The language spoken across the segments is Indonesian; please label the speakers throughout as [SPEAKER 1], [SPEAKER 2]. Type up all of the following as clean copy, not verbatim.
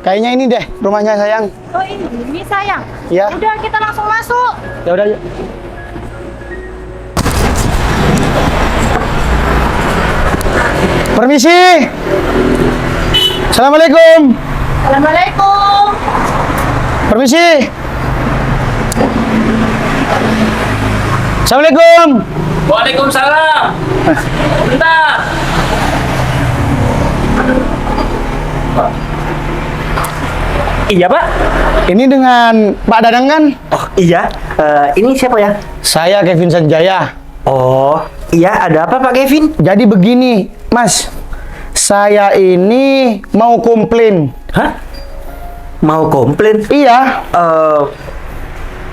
[SPEAKER 1] Kayaknya ini deh rumahnya sayang.
[SPEAKER 2] Oh ini sayang.
[SPEAKER 1] Ya.
[SPEAKER 2] Udah kita langsung masuk.
[SPEAKER 1] Ya udah yuk. Permisi. Assalamualaikum.
[SPEAKER 2] Assalamualaikum.
[SPEAKER 1] Permisi. Assalamualaikum.
[SPEAKER 3] Waalaikumsalam. Bentar. Iya Pak.
[SPEAKER 1] Ini dengan Pak Dadang kan?
[SPEAKER 3] Oh iya. Ini siapa ya?
[SPEAKER 1] Saya Kevin Sanjaya.
[SPEAKER 3] Oh iya. Ada apa Pak Kevin?
[SPEAKER 1] Jadi begini, Mas. Saya ini mau komplain.
[SPEAKER 3] Hah? Mau komplain?
[SPEAKER 1] Iya,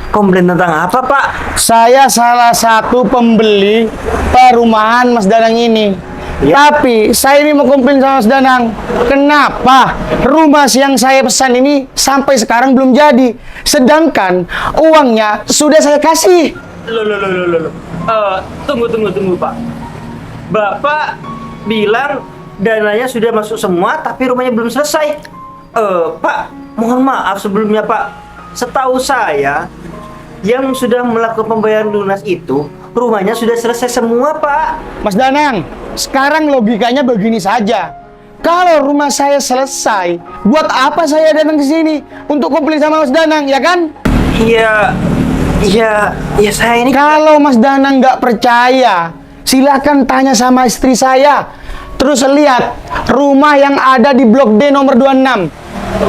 [SPEAKER 3] Komplain tentang apa Pak?
[SPEAKER 1] saya salah satu pembeli perumahan Mas Danang ini.
[SPEAKER 3] Ya.
[SPEAKER 1] Tapi saya ini mau komplain sama Mas Danang. Kenapa rumah yang saya pesan ini sampai sekarang belum jadi? Sedangkan uangnya sudah saya kasih.
[SPEAKER 3] Loh. Tunggu Pak. Bapak bilang dananya sudah masuk semua, tapi rumahnya belum selesai. Pak, mohon maaf sebelumnya Pak. Setahu saya, yang sudah melakukan pembayaran lunas itu, rumahnya sudah selesai semua Pak.
[SPEAKER 1] Mas Danang, sekarang logikanya begini saja. Kalau rumah saya selesai, buat apa saya datang ke sini untuk komplain sama Mas Danang, ya kan?
[SPEAKER 3] Iya saya ini.
[SPEAKER 1] Kalau Mas Danang nggak percaya, silakan tanya sama istri saya. Terus lihat rumah yang ada di Blok D nomor 26.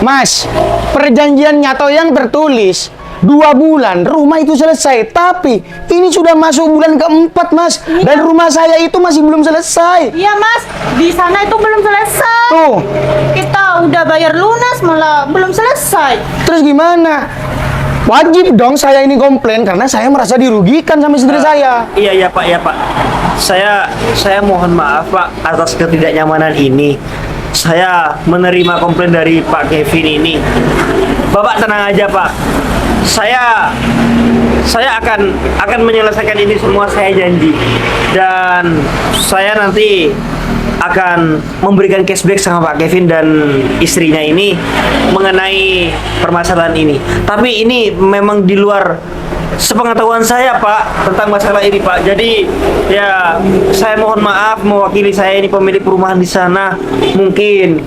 [SPEAKER 1] Mas, perjanjiannya atau yang tertulis 2 bulan rumah itu selesai. Tapi ini sudah masuk bulan keempat, Mas. Dan rumah saya itu masih belum selesai.
[SPEAKER 2] Iya Mas, di sana itu belum selesai.
[SPEAKER 1] Tuh,
[SPEAKER 2] Kita udah bayar lunas malah belum selesai.
[SPEAKER 1] terus gimana? Wajib dong saya ini komplain karena saya merasa dirugikan sama istri saya.
[SPEAKER 3] Iya Pak. Saya mohon maaf Pak atas ketidaknyamanan ini. Saya menerima komplain dari Pak Kevin ini. Bapak tenang aja Pak. Saya akan menyelesaikan ini semua, saya janji. Dan saya nanti akan memberikan cashback sama Pak Kevin dan istrinya ini mengenai permasalahan ini. Tapi ini memang di luar sepengetahuan saya Pak tentang masalah ini Pak. Jadi ya saya mohon maaf mewakili saya ini pemilik perumahan di sana. Mungkin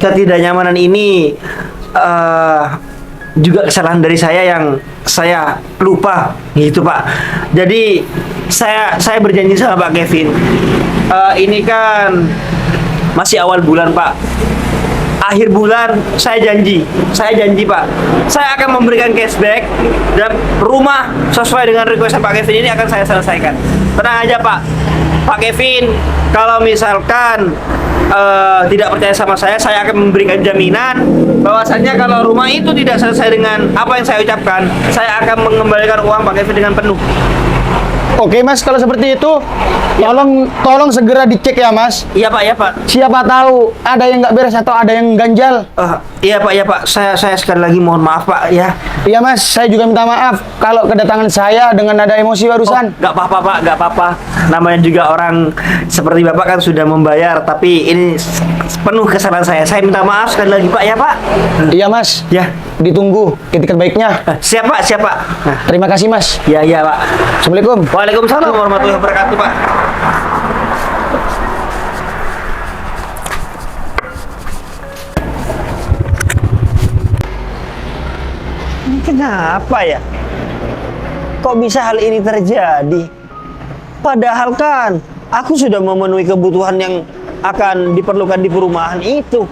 [SPEAKER 3] ketidaknyamanan ini juga kesalahan dari saya yang saya lupa gitu Pak. Jadi saya berjanji sama Pak Kevin. Ini kan masih awal bulan Pak. Akhir bulan saya janji Pak, saya akan memberikan cashback dan rumah sesuai dengan request Pak Kevin ini akan saya selesaikan. Tenang aja Pak Kevin, kalau misalkan tidak percaya sama saya akan memberikan jaminan bahwasannya kalau rumah itu tidak selesai dengan apa yang saya ucapkan, saya akan mengembalikan uang Pak Kevin dengan penuh.
[SPEAKER 1] Oke Mas, kalau seperti itu tolong segera dicek ya Mas.
[SPEAKER 3] Iya Pak.
[SPEAKER 1] Siapa tahu ada yang nggak beres atau ada yang ganjal.
[SPEAKER 3] Iya Pak. Saya sekali lagi mohon maaf Pak ya.
[SPEAKER 1] Iya Mas, saya juga minta maaf kalau kedatangan saya dengan ada emosi barusan.
[SPEAKER 3] Nggak apa-apa Pak, nggak apa-apa. Namanya juga orang seperti Bapak kan sudah membayar, tapi ini penuh kesalahan saya. Saya minta maaf sekali lagi Pak ya Pak.
[SPEAKER 1] Iya Mas,
[SPEAKER 3] Ya.
[SPEAKER 1] ditunggu itikat baiknya.
[SPEAKER 3] Siap Pak. Nah,
[SPEAKER 1] Terima kasih Mas.
[SPEAKER 3] ya Pak.
[SPEAKER 1] Assalamualaikum.
[SPEAKER 3] Waalaikumsalam warahmatullahi wabarakatuh Pak. Ini kenapa ya? Kok bisa hal ini terjadi? Padahal kan aku sudah memenuhi kebutuhan yang akan diperlukan di perumahan itu.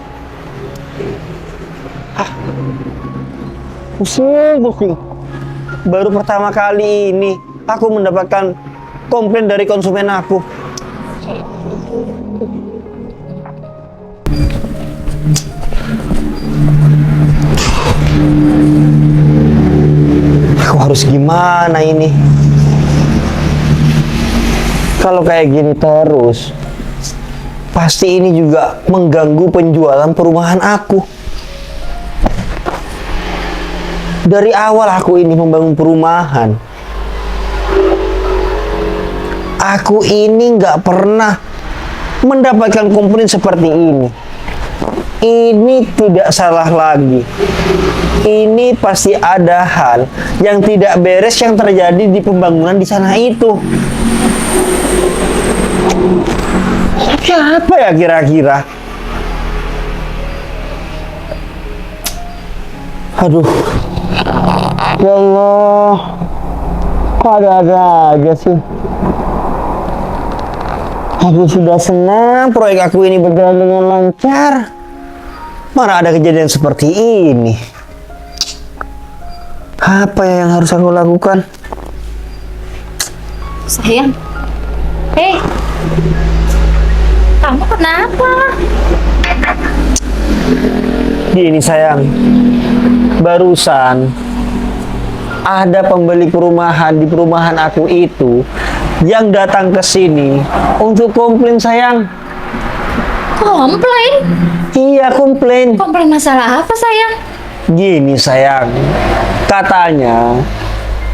[SPEAKER 3] Pusing. Baru pertama kali ini aku mendapatkan komplain dari konsumen aku. Aku harus gimana ini? Kalau kayak gini terus, pasti ini juga mengganggu penjualan perumahan aku. Dari awal aku ini membangun perumahan, aku ini nggak pernah mendapatkan komplain seperti ini. ini tidak salah lagi. Ini pasti ada hal yang tidak beres yang terjadi di pembangunan di sana itu. Siapa ya kira-kira? Aduh, ya Allah, kok ada-ada aja sih. Aku sudah senang proyek aku ini berjalan dengan lancar. Mana ada kejadian seperti ini? Apa yang harus aku lakukan?
[SPEAKER 2] Sayang. Hei. Kamu kenapa?
[SPEAKER 3] Gini sayang, barusan ada pembeli perumahan di perumahan aku itu yang datang ke sini untuk komplain sayang.
[SPEAKER 2] Komplain?
[SPEAKER 3] Iya komplain.
[SPEAKER 2] Komplain masalah apa sayang?
[SPEAKER 3] Gini sayang, katanya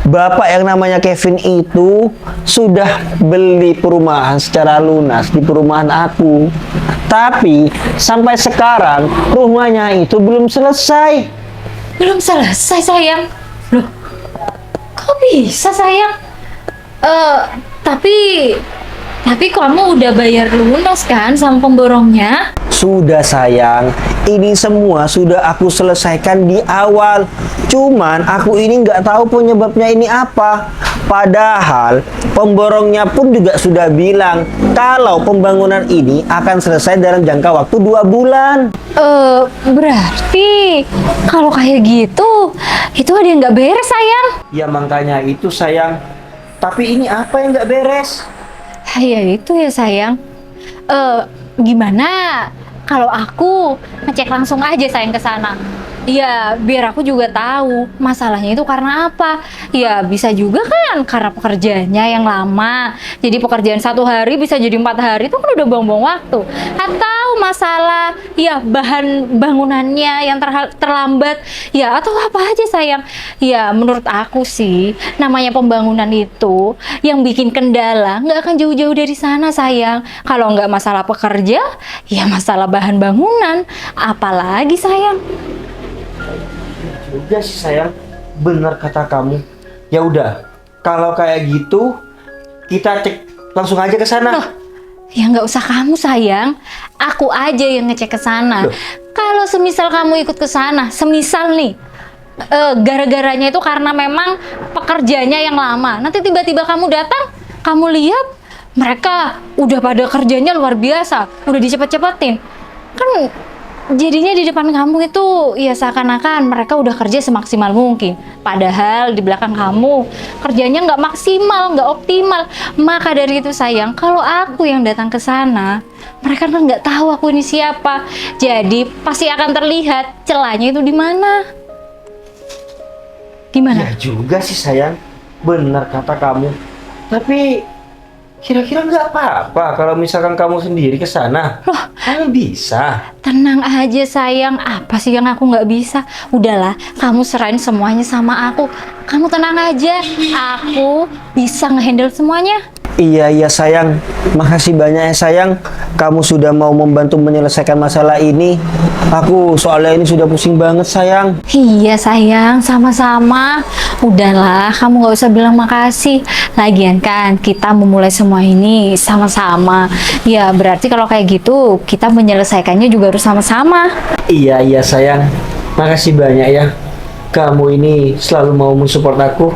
[SPEAKER 3] bapak yang namanya Kevin itu sudah beli perumahan secara lunas di perumahan aku. Tapi sampai sekarang rumahnya itu belum selesai.
[SPEAKER 2] Belum selesai sayang. Loh, kok bisa sayang? Tapi kamu udah bayar lunas kan sama pemborongnya?
[SPEAKER 3] Sudah sayang, ini semua sudah aku selesaikan di awal. Cuman aku ini nggak tahu penyebabnya ini apa. Padahal pemborongnya pun juga sudah bilang kalau pembangunan ini akan selesai dalam jangka waktu 2 bulan.
[SPEAKER 2] Berarti kalau kayak gitu, itu ada yang nggak beres sayang.
[SPEAKER 3] Ya makanya itu sayang. Tapi ini apa yang nggak beres?
[SPEAKER 2] Ya itu ya sayang. Gimana kalau aku ngecek langsung aja sayang ke sana? Ya biar aku juga tahu masalahnya itu karena apa. Ya bisa juga kan karena pekerjaannya yang lama. Jadi pekerjaan 1 hari bisa jadi 4 hari, itu kan udah buang-buang waktu. Atau masalah ya bahan bangunannya yang terlambat. Ya atau apa aja sayang. Ya menurut aku sih namanya pembangunan itu yang bikin kendala nggak akan jauh-jauh dari sana sayang. Kalau nggak masalah pekerja, ya masalah bahan bangunan. Apalagi sayang.
[SPEAKER 3] Juga sih sayang, benar kata kamu. Ya udah, kalau kayak gitu kita cek langsung aja ke sana.
[SPEAKER 2] Loh, ya nggak usah kamu sayang, aku aja yang ngecek ke sana. Kalau semisal kamu ikut ke sana, semisal nih, gara-garanya itu karena memang pekerjanya yang lama. Nanti tiba-tiba kamu datang, kamu lihat mereka udah pada kerjanya luar biasa, udah dicepet-cepetin. Kan jadinya di depan kamu itu ya seakan-akan mereka udah kerja semaksimal mungkin. Padahal di belakang kamu kerjanya nggak maksimal, nggak optimal. Maka dari itu sayang, kalau aku yang datang ke sana, mereka kan nggak tahu aku ini siapa. Jadi pasti akan terlihat celahnya itu di mana. Gimana?
[SPEAKER 3] Ya juga sih sayang, benar kata kamu. Tapi kira-kira nggak apa-apa kalau misalkan kamu sendiri ke sana.
[SPEAKER 2] Loh,
[SPEAKER 3] kamu bisa.
[SPEAKER 2] tenang aja sayang, apa sih yang aku nggak bisa? Udahlah, kamu serahin semuanya sama aku. Kamu tenang aja, aku bisa ngehandle semuanya.
[SPEAKER 3] Iya sayang, makasih banyak ya sayang. Kamu sudah mau membantu menyelesaikan masalah ini. Aku soalnya ini sudah pusing banget sayang.
[SPEAKER 2] Iya sayang, sama-sama. Udahlah, kamu nggak usah bilang makasih. Lagian kan kita memulai semua ini sama-sama. Ya berarti kalau kayak gitu kita menyelesaikannya juga harus sama-sama.
[SPEAKER 3] Iya sayang, makasih banyak ya. Kamu ini selalu mau mensupport aku.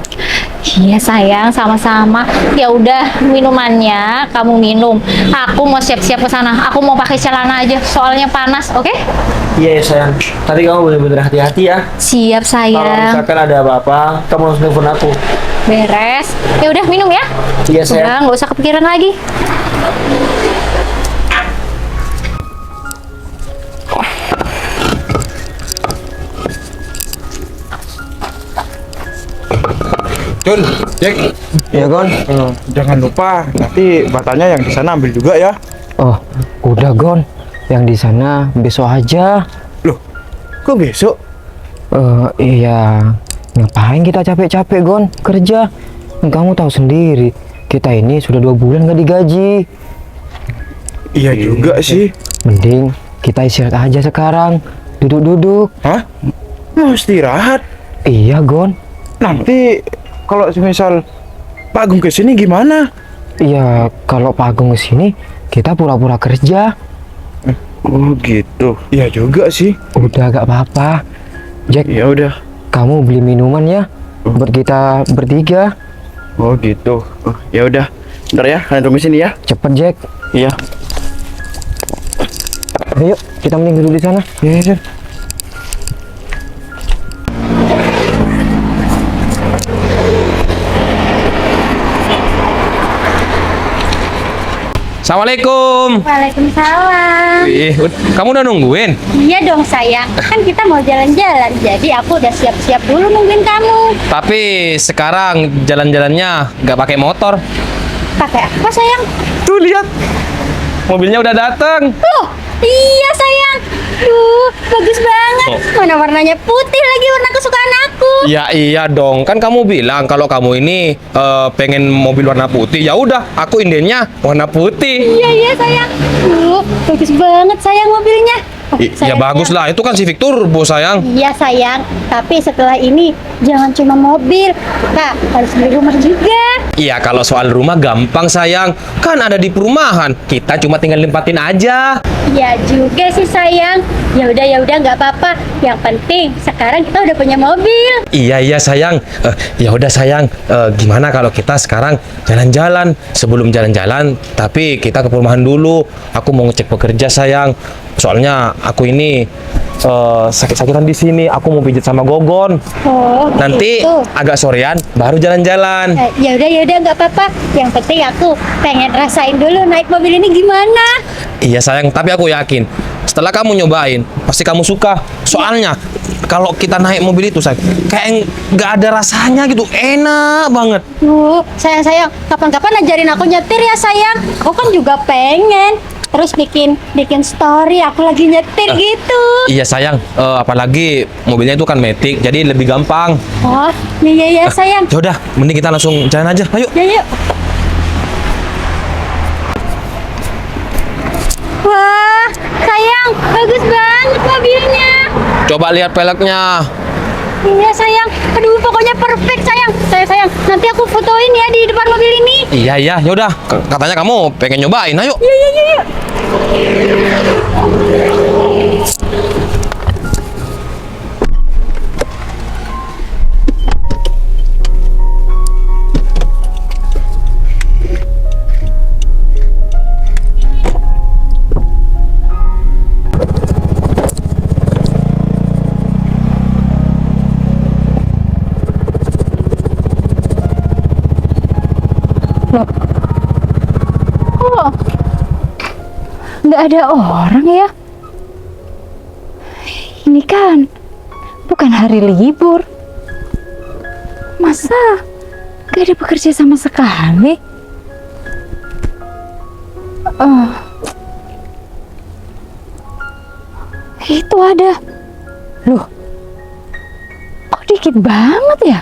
[SPEAKER 2] Iya sayang, sama-sama. Ya udah, minumannya kamu minum. Aku mau siap-siap ke sana. Aku mau pakai celana aja, soalnya panas, oke?
[SPEAKER 3] Iya sayang, tapi kamu benar-benar hati-hati ya.
[SPEAKER 2] Siap
[SPEAKER 3] Kalau
[SPEAKER 2] sayang.
[SPEAKER 3] misalkan ada apa-apa, kamu harus telepon aku.
[SPEAKER 2] Beres. Ya udah minum ya.
[SPEAKER 3] Iya sayang.
[SPEAKER 2] Udah, nggak usah kepikiran lagi.
[SPEAKER 4] Jon, Jack,
[SPEAKER 3] Ya Gon.
[SPEAKER 4] jangan lupa nanti batanya yang di sana ambil juga ya.
[SPEAKER 5] Oh, udah Gon. Yang di sana besok aja.
[SPEAKER 4] Loh, kok besok?
[SPEAKER 5] Iya. Ngapain kita capek-capek Gon? Kerja. Kamu tahu sendiri, kita ini sudah 2 bulan nggak digaji.
[SPEAKER 4] Iya juga sih.
[SPEAKER 5] Mending kita istirahat aja sekarang. Duduk-duduk.
[SPEAKER 4] Hah? Mau istirahat?
[SPEAKER 5] Iya, Gon.
[SPEAKER 4] Nanti kalau misal Pak Agung kesini gimana?
[SPEAKER 5] Iya, kalau Pak Agung kesini, kita pura-pura kerja.
[SPEAKER 4] Oh gitu. Iya juga sih.
[SPEAKER 5] Udah gak apa-apa. Jack,
[SPEAKER 4] Ya udah.
[SPEAKER 5] kamu beli minuman ya buat kita bertiga.
[SPEAKER 4] Oh gitu. Oh, ya udah. Ntar ya, kalian tunggu sini ya.
[SPEAKER 5] Cepet, Jack.
[SPEAKER 4] Iya.
[SPEAKER 5] Ayo, kita mending duduk di sana.
[SPEAKER 4] Iya.
[SPEAKER 6] Assalamualaikum.
[SPEAKER 2] Waalaikumsalam.
[SPEAKER 6] Ih, kamu udah nungguin?
[SPEAKER 2] Iya dong sayang, kan kita mau jalan-jalan, jadi aku udah siap-siap dulu nungguin kamu.
[SPEAKER 6] Tapi sekarang jalan-jalannya nggak pakai motor.
[SPEAKER 2] Pakai apa sayang?
[SPEAKER 6] Tuh lihat, mobilnya udah dateng.
[SPEAKER 2] Oh, iya sayang. Duh, bagus banget. Mana warnanya putih lagi, warna kesukaan aku.
[SPEAKER 6] Ya iya dong, kan kamu bilang kalau kamu ini pengen mobil warna putih. Ya udah, aku indennya warna putih.
[SPEAKER 2] Iya sayang. Duh, bagus banget sayang mobilnya. Oh,
[SPEAKER 6] Ya
[SPEAKER 2] sayang,
[SPEAKER 6] bagus lah, itu kan Civic Turbo sayang.
[SPEAKER 2] Iya sayang, tapi setelah ini jangan cuma mobil, Kak, harus beli rumah juga.
[SPEAKER 6] Iya, kalau soal rumah gampang sayang, kan ada di perumahan. Kita cuma tinggal nempatin aja.
[SPEAKER 2] Iya juga sih sayang. Ya udah nggak apa-apa. Yang penting sekarang kita udah punya mobil.
[SPEAKER 6] Iya sayang. Ya udah sayang. Gimana kalau kita sekarang jalan-jalan? Sebelum jalan-jalan, tapi kita ke perumahan dulu. Aku mau ngecek pekerja sayang. Soalnya aku ini sakit-sakitan di sini. Aku mau pijat sama Gogon.
[SPEAKER 2] Oh,
[SPEAKER 6] Nanti
[SPEAKER 2] gitu.
[SPEAKER 6] agak sorean baru jalan-jalan.
[SPEAKER 2] Ya udah nggak apa-apa. Yang penting aku pengen rasain dulu naik mobil ini gimana.
[SPEAKER 6] Iya sayang, tapi aku yakin setelah kamu nyobain pasti kamu suka. Soalnya kalau kita naik mobil itu sayang, kayak nggak ada rasanya gitu, enak banget.
[SPEAKER 2] Sayang, kapan-kapan ajarin aku nyetir ya sayang. Aku kan juga pengen. Terus bikin story aku lagi nyetir gitu.
[SPEAKER 6] Iya sayang, apalagi mobilnya itu kan matic, jadi lebih gampang.
[SPEAKER 2] Oh, iya sayang.
[SPEAKER 6] Ya udah, mending kita langsung jalan aja. Ayo.
[SPEAKER 2] Ya, yuk. Wah, sayang, bagus banget mobilnya.
[SPEAKER 6] Coba lihat peleknya.
[SPEAKER 2] Iya sayang, aduh pokoknya perfect sayang. Sayang, nanti aku fotoin ya di depan mobil ini.
[SPEAKER 6] Iya, ya udah. Katanya kamu pengen nyobain, ayo.
[SPEAKER 2] Iya. Nggak ada orang ya? Ini kan bukan hari libur. Masa nggak ada pekerja sama sekali? Itu ada. Loh, kok dikit banget ya?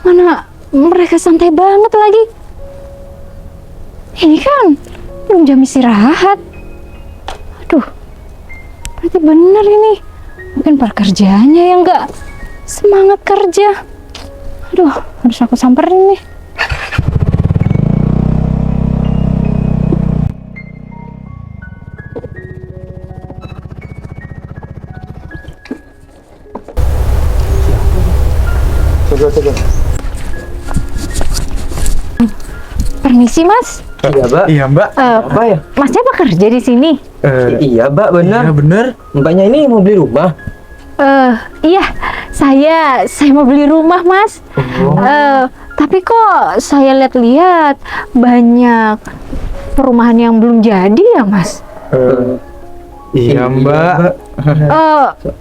[SPEAKER 2] Mana mereka santai banget lagi. Ini kan belum jam istirahat. Aduh, berarti bener ini. Mungkin pekerjaannya yang nggak semangat kerja. Aduh, harus aku samperin nih. Permisi mas.
[SPEAKER 5] Iya, Mbak.
[SPEAKER 4] Iya, Mbak.
[SPEAKER 5] Apa ya?
[SPEAKER 2] Masnya bekerja di sini?
[SPEAKER 5] Iya, Mbak, benar.
[SPEAKER 4] Iya bener.
[SPEAKER 5] Mbaknya ini mau beli rumah.
[SPEAKER 2] Iya, saya mau beli rumah mas. Tapi kok saya lihat-lihat banyak perumahan yang belum jadi ya mas?
[SPEAKER 4] Iya, Mbak.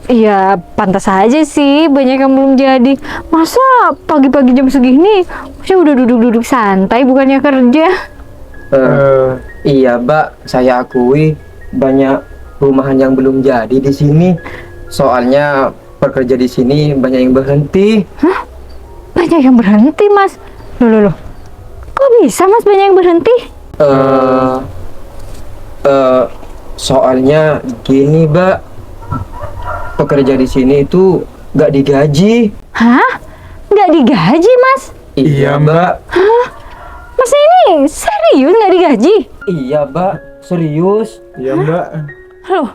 [SPEAKER 2] Iya pantas aja sih banyak yang belum jadi. Masa pagi-pagi jam segini saya udah duduk-duduk santai bukannya kerja?
[SPEAKER 5] Iya, Mbak, saya akui banyak perumahan yang belum jadi di sini. Soalnya pekerja di sini banyak yang berhenti.
[SPEAKER 2] Hah? Banyak yang berhenti mas? Loh. Kok bisa mas banyak yang berhenti?
[SPEAKER 5] Soalnya gini, Mbak. Pekerja di sini itu nggak digaji.
[SPEAKER 2] Hah? Nggak digaji, Mas?
[SPEAKER 5] Iya, Mbak.
[SPEAKER 2] Mas ini serius nggak digaji?
[SPEAKER 5] Iya, Mbak. Serius.
[SPEAKER 4] Iya Mbak.
[SPEAKER 2] Loh,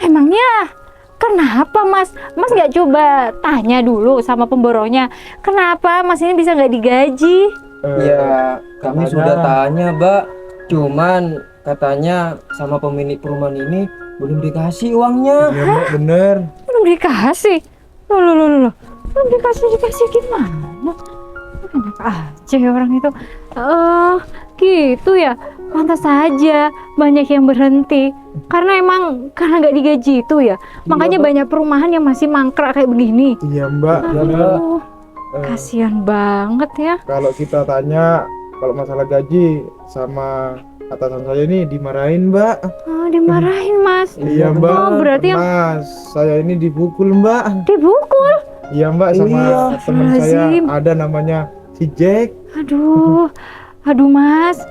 [SPEAKER 2] emangnya kenapa Mas? Mas nggak coba tanya dulu sama pemborongnya, kenapa Mas ini bisa nggak digaji?
[SPEAKER 5] Ya, kami
[SPEAKER 4] katanya-
[SPEAKER 5] sudah tanya, Mbak. Cuman katanya sama pemilik perumahan ini belum dikasih uangnya.
[SPEAKER 4] Iya Mbak, bener.
[SPEAKER 2] Belum dikasih. Loh. Belum dikasih gimana? Enak aja ya orang itu. Gitu ya. Pantas saja banyak yang berhenti. Karena nggak digaji itu ya. Makanya banyak perumahan yang masih mangkrak kayak begini.
[SPEAKER 4] Iya Mbak, bener.
[SPEAKER 2] Aduh, kasihan banget ya.
[SPEAKER 4] Kalau kita tanya kalau masalah gaji sama atasan saya ini dimarahin Mbak.
[SPEAKER 2] Oh, dimarahin Mas.
[SPEAKER 4] Iya Mbak.
[SPEAKER 2] Oh, berarti yang
[SPEAKER 4] Mas, saya ini dipukul Mbak.
[SPEAKER 2] dibukul.
[SPEAKER 4] Iya Mbak, sama
[SPEAKER 5] Iya,
[SPEAKER 4] teman saya
[SPEAKER 2] Astagfirullahaladzim.
[SPEAKER 4] ada namanya si Jack.
[SPEAKER 2] Aduh Mas.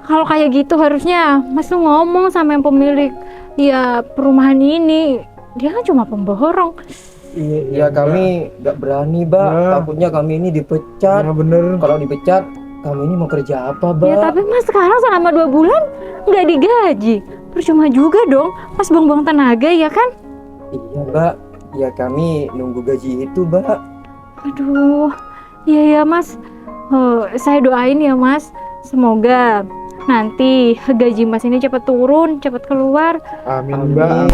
[SPEAKER 2] Kalau kayak gitu harusnya Mas tuh ngomong sama yang pemilik ya perumahan ini. Dia kan cuma pemborong.
[SPEAKER 5] Ya kami nggak berani, Mbak.
[SPEAKER 4] Ya.
[SPEAKER 5] Takutnya kami ini dipecat.
[SPEAKER 4] Ya bener.
[SPEAKER 5] Kalau dipecat, kami ini mau kerja apa, Mbak?
[SPEAKER 2] Ya tapi Mas sekarang selama 2 bulan nggak digaji. Percuma juga dong. Mas buang-buang tenaga ya kan?
[SPEAKER 5] Iya, Mbak. Ya kami nunggu gaji itu, Mbak.
[SPEAKER 2] Aduh. Iya ya Mas. Saya doain ya Mas. Semoga nanti gaji Mas ini cepat turun, cepat keluar.
[SPEAKER 4] Amin Mbak.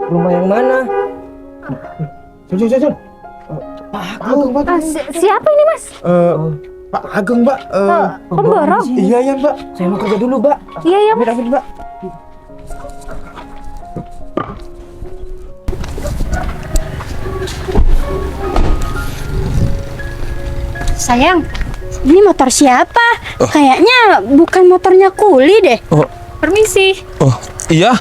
[SPEAKER 5] Rumah yang mana?
[SPEAKER 4] Sun.
[SPEAKER 2] Siapa ini Mas?
[SPEAKER 4] Pak Ageng Mbak.
[SPEAKER 2] Pemborong?
[SPEAKER 4] Iya ya Mbak.
[SPEAKER 5] Saya mau kerja dulu, Mbak.
[SPEAKER 2] Iya ya Mas.
[SPEAKER 4] Amin Mbak.
[SPEAKER 7] Sayang, ini motor siapa? Kayaknya bukan motornya Kuli deh.
[SPEAKER 2] Permisi.
[SPEAKER 6] Oh, iya.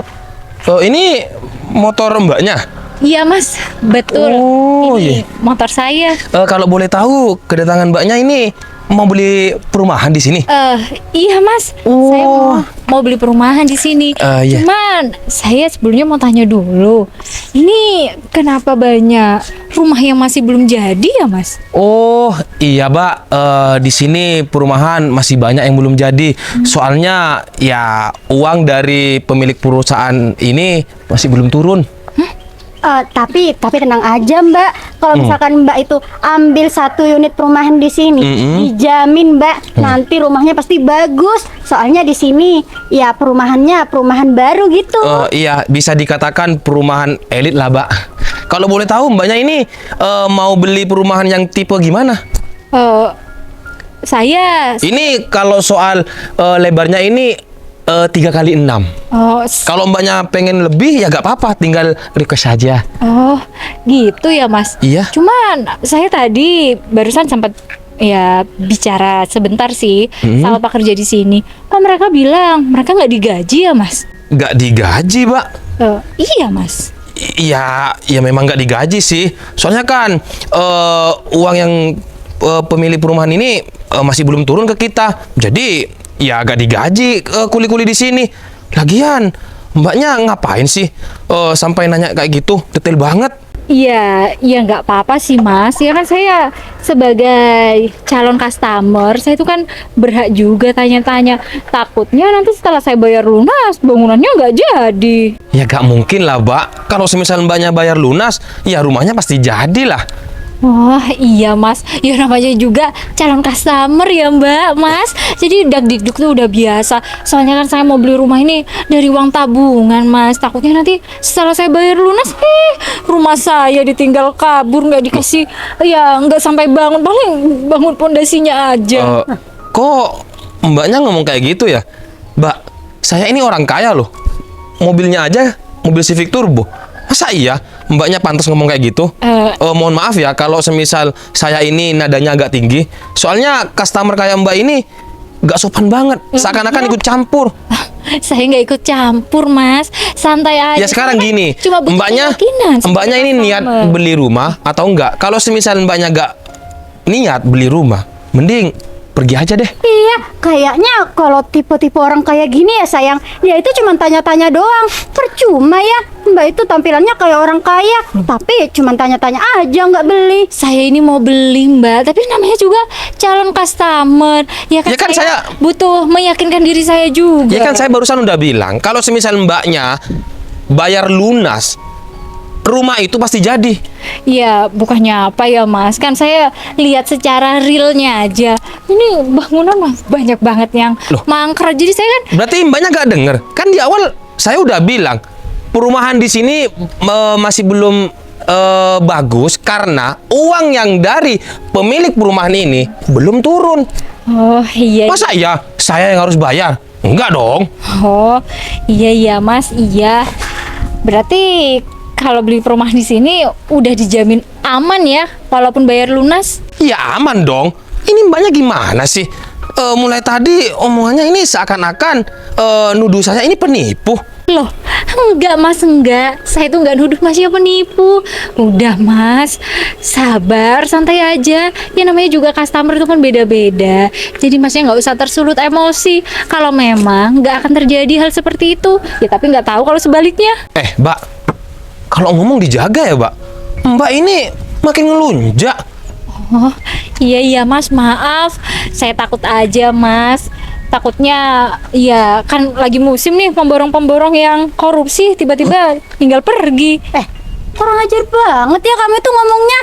[SPEAKER 6] Ini motor mbaknya.
[SPEAKER 2] Iya Mas, betul.
[SPEAKER 6] Oh,
[SPEAKER 2] Ini
[SPEAKER 6] iya.
[SPEAKER 2] motor saya.
[SPEAKER 6] Kalau boleh tahu, kedatangan mbaknya ini mau beli perumahan di sini?
[SPEAKER 2] Iya Mas, saya mau beli perumahan di sini.
[SPEAKER 6] Iya.
[SPEAKER 2] Cuman saya sebelumnya mau tanya dulu, ini kenapa banyak rumah yang masih belum jadi ya Mas?
[SPEAKER 6] Oh, iya, Mbak. Di sini perumahan masih banyak yang belum jadi. Soalnya ya uang dari pemilik perusahaan ini masih belum turun.
[SPEAKER 7] Tapi tenang aja Mbak. Kalau misalkan Mbak itu ambil 1 unit perumahan di sini, dijamin Mbak nanti rumahnya pasti bagus. Soalnya di sini ya perumahan baru gitu.
[SPEAKER 6] Iya, bisa dikatakan perumahan elit lah, Mbak. Kalau boleh tahu, mbaknya ini mau beli perumahan yang tipe gimana?
[SPEAKER 2] Saya
[SPEAKER 6] Ini kalau soal lebarnya ini 3x6. Kalau mbaknya pengen lebih ya gak apa-apa, tinggal request saja.
[SPEAKER 2] gitu ya Mas.
[SPEAKER 6] Iya.
[SPEAKER 2] Cuman saya tadi barusan sempat ya bicara sebentar sih sama pekerja di sini. Mereka bilang mereka nggak digaji ya Mas.
[SPEAKER 6] Gak digaji, Mbak.
[SPEAKER 2] Iya Mas.
[SPEAKER 6] Iya, ya memang nggak digaji sih. Soalnya kan uang yang pemilik perumahan ini masih belum turun ke kita. Jadi ya gak digaji kuli-kuli di sini. Lagian mbaknya ngapain sih sampai nanya kayak gitu? Detail banget.
[SPEAKER 2] Iya, ya nggak apa-apa sih Mas. Ya kan saya sebagai calon customer, saya itu kan berhak juga tanya-tanya. Takutnya nanti setelah saya bayar lunas, bangunannya nggak jadi.
[SPEAKER 6] Ya gak mungkin lah, Mbak. Kalau semisal mbaknya bayar lunas, ya rumahnya pasti jadi lah.
[SPEAKER 2] Wah iya Mas, ya namanya juga calon customer ya Mbak, Mas. Jadi dak-dikduk tuh udah biasa. Soalnya kan saya mau beli rumah ini dari uang tabungan Mas. Takutnya nanti setelah saya bayar lunas, rumah saya ditinggal kabur, nggak dikasih, ya nggak sampai bangun, paling bangun pondasinya aja.
[SPEAKER 6] Kok mbaknya ngomong kayak gitu ya? Mbak, saya ini orang kaya loh. Mobilnya aja mobil Civic Turbo. Masa iya mbaknya pantas ngomong kayak gitu? Mohon maaf ya kalau semisal saya ini nadanya agak tinggi. Soalnya customer kayak mbak ini gak sopan banget. Seakan-akan ikut campur.
[SPEAKER 2] Saya nggak ikut campur Mas, santai aja.
[SPEAKER 6] Ya sekarang
[SPEAKER 2] Saya kan
[SPEAKER 6] gini,
[SPEAKER 2] cuma butuh keyakinan sebagai
[SPEAKER 6] mbaknya ini niat
[SPEAKER 2] customer.
[SPEAKER 6] beli rumah atau enggak? Kalau semisal mbaknya gak niat beli rumah, mending pergi aja deh.
[SPEAKER 7] Iya, kayaknya kalau tipe-tipe orang kayak gini ya sayang, dia itu cuma tanya-tanya doang. Percuma ya, Mbak itu tampilannya kayak orang kaya, tapi cuma tanya-tanya aja nggak beli.
[SPEAKER 2] Saya ini mau beli Mbak, tapi namanya juga calon customer. Ya kan,
[SPEAKER 6] Ya kan saya-
[SPEAKER 2] butuh meyakinkan diri saya juga.
[SPEAKER 6] Ya kan saya barusan udah bilang, kalau semisal mbaknya bayar lunas, rumah itu pasti jadi.
[SPEAKER 2] Ya bukannya apa ya Mas, kan saya lihat secara realnya aja. Ini bangunan mah banyak banget yang
[SPEAKER 6] Loh.
[SPEAKER 2] mangkrak. Jadi saya kan
[SPEAKER 6] Berarti mbaknya gak denger? Kan di awal saya udah bilang, perumahan di sini masih belum bagus karena uang yang dari pemilik perumahan ini belum turun.
[SPEAKER 2] oh iya.
[SPEAKER 6] Masa iya saya yang harus bayar? Enggak dong.
[SPEAKER 2] Oh, iya Mas, iya. Berarti kalau beli perumahan di sini udah dijamin aman ya, walaupun bayar lunas.
[SPEAKER 6] Ya aman dong. Ini mbaknya gimana sih? Mulai tadi omongannya ini seakan-akan nuduh saya ini penipu.
[SPEAKER 2] Loh, enggak Mas, enggak. Saya tuh enggak nuduh Mas ya penipu. Udah Mas, sabar, santai aja. Ya namanya juga customer itu kan beda-beda. Jadi Masnya nggak usah tersulut emosi. Kalau memang nggak akan terjadi hal seperti itu, ya tapi nggak tahu kalau sebaliknya.
[SPEAKER 6] Mbak, kalau ngomong dijaga ya, Mbak. Mbak ini makin ngelunjak.
[SPEAKER 2] Oh, iya Mas, maaf. Saya takut aja Mas. Takutnya ya kan lagi musim nih pemborong-pemborong yang korupsi tiba-tiba tinggal pergi.
[SPEAKER 7] Kurang ajar banget ya kamu tuh ngomongnya.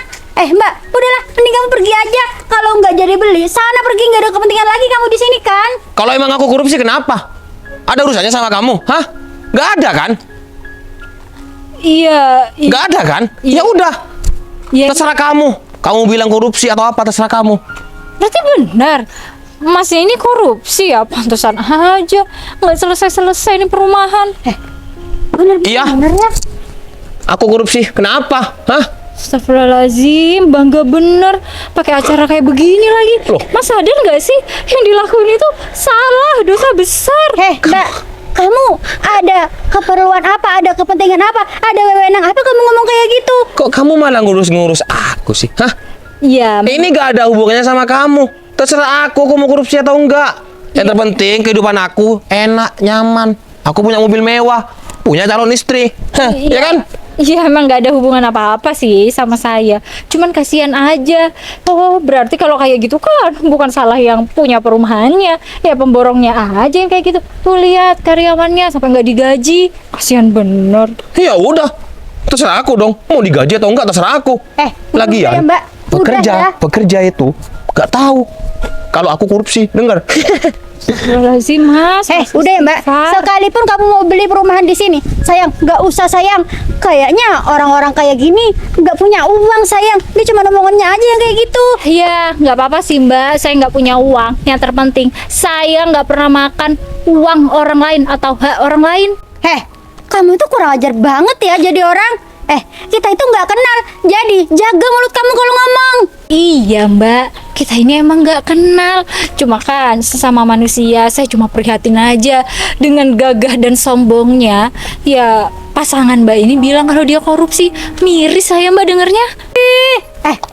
[SPEAKER 7] Mbak, udahlah, mending kamu pergi aja. Kalau nggak jadi beli, sana pergi, nggak ada kepentingan lagi kamu di sini kan?
[SPEAKER 6] Kalau emang aku korupsi kenapa? Ada urusannya sama kamu? Hah? Nggak ada kan?
[SPEAKER 2] Iya.
[SPEAKER 6] Nggak ada kan? Ya udah.
[SPEAKER 2] Iya.
[SPEAKER 6] Terserah kamu. Kamu bilang korupsi atau apa terserah kamu.
[SPEAKER 2] Berarti benar. Masnya ini korupsi ya, pantesan aja nggak selesai-selesai ini perumahan.
[SPEAKER 6] Iya.
[SPEAKER 7] Benernya.
[SPEAKER 6] Aku korupsi. Kenapa? Hah?
[SPEAKER 2] Astagfirullahaladzim, bangga bener pakai acara kayak begini lagi.
[SPEAKER 6] Loh.
[SPEAKER 2] Mas sadar nggak sih yang dilakuin itu salah, dosa besar.
[SPEAKER 7] Mbak, kamu ada keperluan apa? Ada kepentingan apa? Ada wewenang apa kamu ngomong kayak gitu?
[SPEAKER 6] Kok kamu malah ngurus-ngurus aku sih? Hah?
[SPEAKER 2] Iya.
[SPEAKER 6] Ini gak ada hubungannya sama kamu. Terserah aku mau korupsi atau enggak. Yang terpenting kehidupan aku enak, nyaman. Aku punya mobil mewah, punya calon istri. Hah, ya kan?
[SPEAKER 2] Iya emang nggak ada hubungan apa-apa sih sama saya. Cuman kasihan aja. Oh berarti kalau kayak gitu kan bukan salah yang punya perumahannya, ya pemborongnya aja yang kayak gitu. Tuh lihat karyawannya sampai nggak digaji. Kasihan bener.
[SPEAKER 6] Ya udah. Terserah aku dong. Mau digaji atau enggak terserah aku.
[SPEAKER 7] udah
[SPEAKER 6] Lagian
[SPEAKER 7] ya, Mbak. Udah ya.
[SPEAKER 6] pekerja itu nggak tahu kalau aku korupsi. Dengar?
[SPEAKER 2] Astagfirullahaladzim Mas.
[SPEAKER 7] Udah ya Mbak. Sekalipun kamu mau beli perumahan di sini, sayang, nggak usah sayang. Kayaknya orang-orang kayak gini nggak punya uang sayang. Dia cuma omongannya aja yang kayak gitu.
[SPEAKER 2] Ya nggak apa-apa sih Mbak. Saya nggak punya uang. Yang terpenting saya nggak pernah makan uang orang lain atau hak orang lain.
[SPEAKER 7] Kamu itu kurang ajar banget ya jadi orang. Kita itu nggak kenal. Jadi jaga mulut kamu kalau ngomong.
[SPEAKER 2] Iya Mbak, kita ini emang nggak kenal. Cuma kan sesama manusia, saya cuma prihatin aja dengan gagah dan sombongnya. Ya pasangan Mbak ini bilang kalau dia korupsi. Miris saya Mbak dengernya.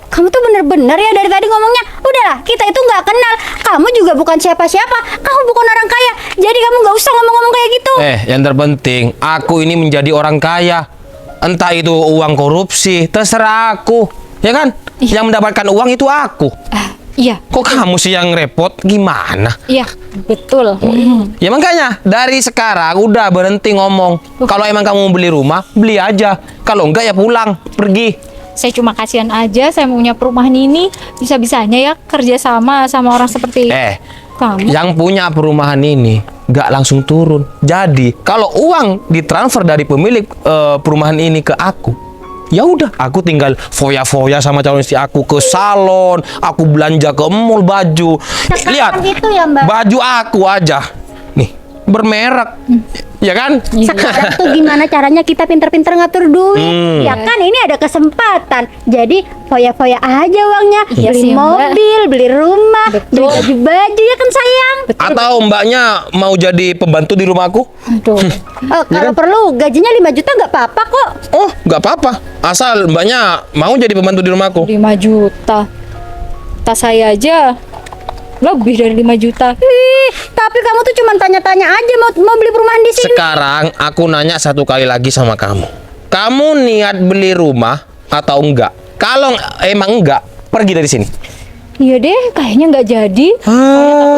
[SPEAKER 7] Kamu tuh bener-bener ya dari tadi ngomongnya. Udahlah, kita itu nggak kenal. Kamu juga bukan siapa-siapa. Kamu bukan orang kaya. Jadi kamu nggak usah ngomong-ngomong kayak gitu.
[SPEAKER 6] Yang terpenting aku ini menjadi orang kaya. Entah itu uang korupsi, terserah aku. Ya kan? Yang mendapatkan uang itu aku.
[SPEAKER 2] Iya.
[SPEAKER 6] Kok kamu sih yang repot? Gimana?
[SPEAKER 2] Iya, betul.
[SPEAKER 6] Ya makanya dari sekarang udah berhenti ngomong. Kalau emang kamu mau beli rumah, beli aja. Kalau enggak ya pulang, pergi.
[SPEAKER 2] Saya cuma kasihan aja, saya punya perumahan ini bisa-bisanya ya kerja sama orang seperti kamu.
[SPEAKER 6] Yang punya perumahan ini nggak langsung turun. Jadi kalau uang ditransfer dari pemilik perumahan ini ke aku, ya udah aku tinggal foya-foya sama calon istri aku ke salon, aku belanja ke mall baju. Lihat,
[SPEAKER 7] gitu ya Mbak.
[SPEAKER 6] baju aku aja nih bermerek, ya kan?
[SPEAKER 7] Sekarang tuh gimana caranya kita pinter-pinter ngatur duit. Ya kan ini ada kesempatan. Jadi foya-foya aja uangnya.
[SPEAKER 2] Iya
[SPEAKER 7] Beli
[SPEAKER 2] sih, Mbak.
[SPEAKER 7] mobil, beli rumah, beli baju-baju ya kan sayang.
[SPEAKER 6] Atau mbaknya mau jadi pembantu di rumahku?
[SPEAKER 2] Aduh.
[SPEAKER 7] Kalau perlu gajinya 5 juta nggak apa-apa kok.
[SPEAKER 6] Oh, nggak apa-apa. Asal mbaknya mau jadi pembantu di rumahku.
[SPEAKER 2] 5 juta. Tas saya aja Lebih dari 5 juta.
[SPEAKER 7] Ih, tapi kamu tuh cuma tanya-tanya aja mau beli perumahan di sini.
[SPEAKER 6] Sekarang aku nanya satu kali lagi sama kamu. Kamu niat beli rumah atau enggak? Kalau emang enggak, pergi dari sini.
[SPEAKER 2] Iya deh, kayaknya nggak jadi.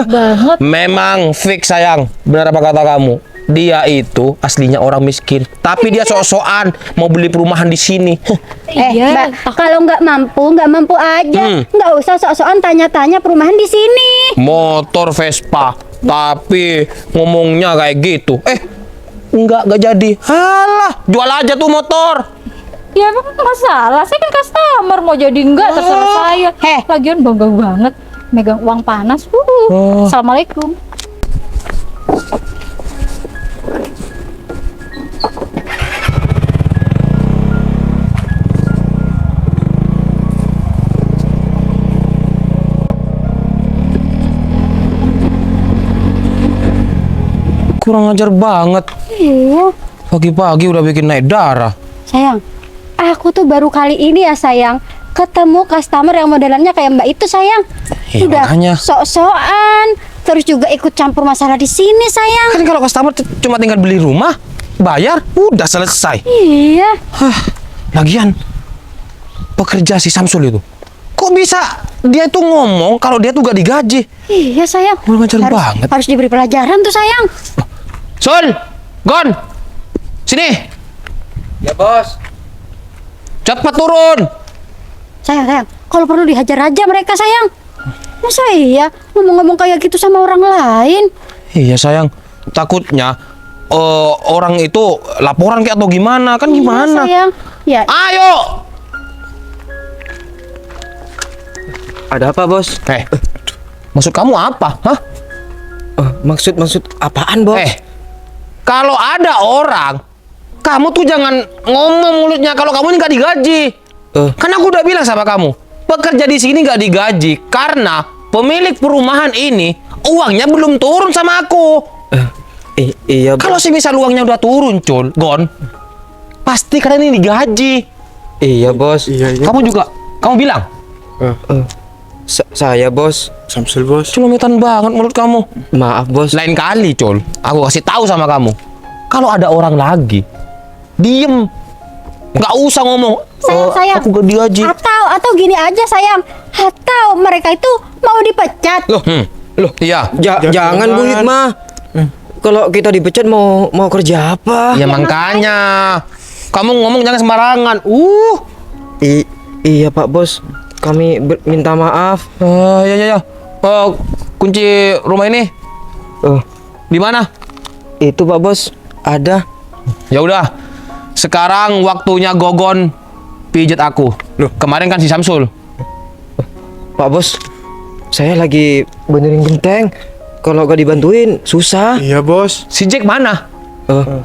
[SPEAKER 2] Banget.
[SPEAKER 6] Memang fix sayang. Benar apa kata kamu? Dia itu aslinya orang miskin, tapi dia sok-sokan mau beli perumahan di sini.
[SPEAKER 2] Iya.
[SPEAKER 7] Mbak, kalau nggak mampu aja. Nggak usah sok-sokan tanya-tanya perumahan di sini.
[SPEAKER 6] Motor Vespa, tapi ngomongnya kayak gitu. Enggak jadi. Halah, jual aja tuh motor.
[SPEAKER 2] Ya emang nggak salah, saya kan customer, mau jadi enggak terserah saya. Lagian bangga banget megang uang panas. Assalamualaikum.
[SPEAKER 6] Kurang ajar banget.
[SPEAKER 7] Iya.
[SPEAKER 6] Pagi-pagi udah bikin naik darah.
[SPEAKER 7] Sayang, aku tuh baru kali ini ya sayang ketemu customer yang modelannya kayak Mbak itu sayang.
[SPEAKER 6] Iya,
[SPEAKER 7] Udah
[SPEAKER 6] makanya.
[SPEAKER 7] sok-sokan, terus juga ikut campur masalah di sini sayang.
[SPEAKER 6] Kan kalau customer cuma tinggal beli rumah, bayar, udah selesai.
[SPEAKER 7] Iya.
[SPEAKER 6] Lagian, pekerja si Samsul itu, kok bisa dia tuh ngomong kalau dia tuh gak digaji?
[SPEAKER 7] Iya sayang.
[SPEAKER 6] Kurang ajar banget.
[SPEAKER 7] Harus diberi pelajaran tuh sayang.
[SPEAKER 6] Sul, Gon, sini,
[SPEAKER 5] Ya bos.
[SPEAKER 6] cepat turun.
[SPEAKER 7] Sayang, kalau perlu dihajar aja mereka sayang. Masa iya ngomong-ngomong kayak gitu sama orang lain?
[SPEAKER 6] Iya sayang, takutnya orang itu laporan kayak atau gimana, kan gimana?
[SPEAKER 7] Iya, sayang. Ya,
[SPEAKER 6] Ayo.
[SPEAKER 5] Ada apa bos?
[SPEAKER 6] Maksud kamu apa? Hah?
[SPEAKER 5] Maksud apaan bos?
[SPEAKER 6] Kalau ada orang, kamu tuh jangan ngomong mulutnya kalau kamu ini nggak digaji. Kan aku udah bilang sama kamu, pekerja di sini nggak digaji karena pemilik perumahan ini uangnya belum turun sama aku.
[SPEAKER 5] Iya bos.
[SPEAKER 6] Kalau semisal uangnya udah turun, Gon, pasti kalian ini digaji.
[SPEAKER 5] Iya bos.
[SPEAKER 6] Kamu juga, kamu bilang.
[SPEAKER 5] Saya bos.
[SPEAKER 4] Samsul bos.
[SPEAKER 6] Celometan banget mulut kamu.
[SPEAKER 5] Maaf bos.
[SPEAKER 6] Lain kali, aku kasih tahu sama kamu. Kalau ada orang lagi, diem, nggak usah ngomong.
[SPEAKER 7] sayang.
[SPEAKER 6] Aku gak digaji.
[SPEAKER 7] Atau gini aja sayang. Atau mereka itu mau dipecat.
[SPEAKER 6] Loh, iya.
[SPEAKER 5] Jangan Bu Hikmah. Kalau kita dipecat mau kerja apa?
[SPEAKER 6] Ya makanya. Kamu ngomong jangan sembarangan.
[SPEAKER 5] Iya Pak Bos. Kami minta maaf.
[SPEAKER 6] Ya. Kunci rumah ini di mana?
[SPEAKER 5] Itu Pak Bos ada.
[SPEAKER 6] Ya udah. Sekarang waktunya Gogon pijat aku. Loh, kemarin kan si Samsul.
[SPEAKER 5] Pak Bos, saya lagi benerin genteng. Kalau gak dibantuin susah.
[SPEAKER 4] Iya bos.
[SPEAKER 6] Si Jack mana?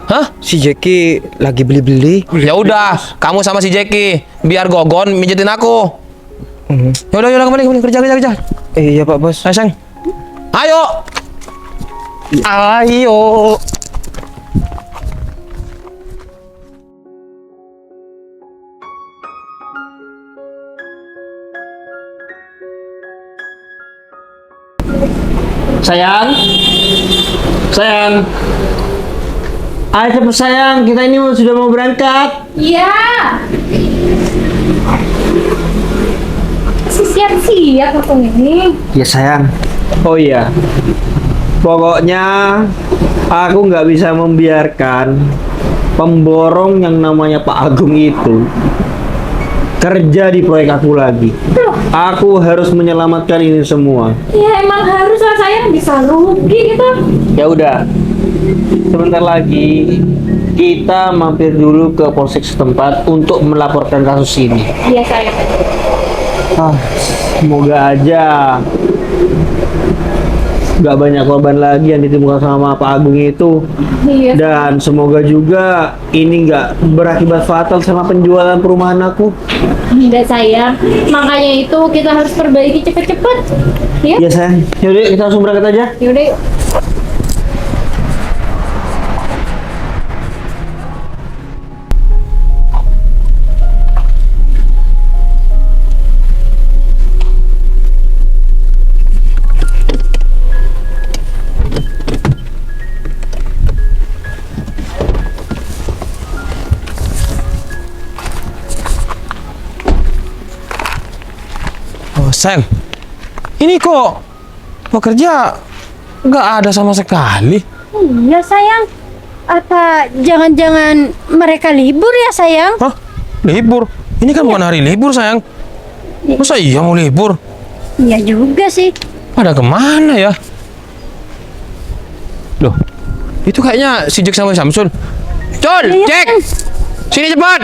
[SPEAKER 6] Hah?
[SPEAKER 5] Si Jackie lagi beli-beli.
[SPEAKER 6] Ya udah, kamu sama si Jackie biar Gogon mijitin aku. Ya udah kembali kerja.
[SPEAKER 5] Iya Pak Bos.
[SPEAKER 6] Ayo, sayang. Ayo.
[SPEAKER 3] Sayang. Ayo cepet sayang, kita ini sudah mau berangkat.
[SPEAKER 2] Iya. Siap-siap aku ini.
[SPEAKER 3] Ya sayang. Oh iya. Pokoknya aku nggak bisa membiarkan pemborong yang namanya Pak Agung itu kerja di proyek aku lagi. Aku harus menyelamatkan ini semua.
[SPEAKER 2] Ya emang harus lah sayang, bisa rugi gitu.
[SPEAKER 3] Ya udah. Sebentar lagi kita mampir dulu ke polsek setempat untuk melaporkan kasus ini.
[SPEAKER 2] Iya sayang.
[SPEAKER 3] Semoga aja nggak banyak korban lagi yang ditemukan sama Pak Agung itu.
[SPEAKER 2] Iya.
[SPEAKER 3] Dan semoga juga ini nggak berakibat fatal sama penjualan perumahan aku.
[SPEAKER 2] Tidak sayang, makanya itu kita harus perbaiki cepet-cepet. Ya?
[SPEAKER 3] Ya sayang, yaudah kita langsung berangkat aja.
[SPEAKER 2] Yaudah yuk.
[SPEAKER 6] sayang, ini kok pekerja nggak ada sama sekali.
[SPEAKER 7] Iya sayang. Apa jangan-jangan mereka libur ya sayang?
[SPEAKER 6] Hah? Libur? Ini kan bukan hari libur, sayang. Masa iya mau libur?
[SPEAKER 7] Iya juga sih.
[SPEAKER 6] Pada kemana ya? Loh, itu kayaknya si Jack sama Samsul. Col,
[SPEAKER 7] Iya,
[SPEAKER 6] Jack! Sini cepat!